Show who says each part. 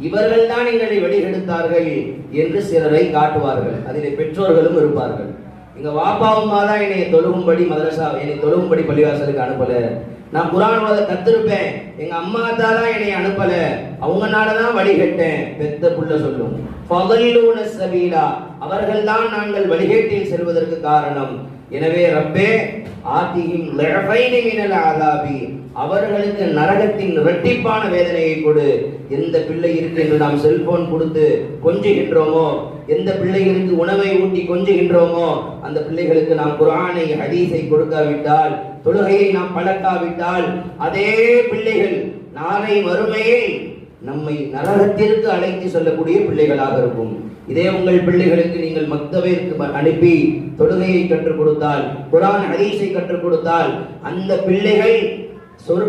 Speaker 1: இவர்கள் தான் எங்களை வழிகெடுத்தார்கள் என்று சிலரை காட்டுவார்கள். அதிலே பெற்றோர்களும் இருப்பார்கள். எங்க வாப்பாவுமா தான் என்னை தொழுகும்படி மதரசா, என்னை தொழுகும்படி பள்ளிவாசலுக்கு அனுப்பல. நான் குர்ஆன் ஓத கத்திருப்பேன், எங்க அம்மா தான் என்னை அனுப்பல, அவங்கனாலதான் வழிகட்டேன். பெத்த புள்ள சொல்லும், அவர்கள் தான் நாங்கள் வழிகேட்டில் செல்வதற்கு காரணம். எனவே ரப்பே ஆதிஹிம் லஃபைனி மினல் அஸாபி, அவர்களுக்கு நரகத்தின் இரட்டிப்பான வேதனையை கொடு. எந்த பிள்ளைகளுக்கு என்று நாம் செல்போன் கொடுத்து கொஞ்சுகின்றோமோ, எந்த பிள்ளைகளுக்கு உணவை ஊட்டி கொஞ்சுகின்றோமோ, அந்த பிள்ளைகளுக்கு நாம் குர்ஆனை ஹதீஸை கொடுக்காவிட்டால், தொழுகையை நாம் பழக்காவிட்டால், அதே பிள்ளைகள் நாளை மறுமையில் நம்மை நரகத்திற்கு அழைத்து செல்லக்கூடிய பிள்ளைகளாக இருக்கும். இதே உங்கள் பிள்ளைகளுக்கு நீங்கள் மக்தபிற்கு அனுப்பி தொழுகையை கற்றுக் கொடுத்தால், குர்ஆன் ஹதீஸை கற்றுக் கொடுத்தால், அந்த பிள்ளைகள் சொர்க்க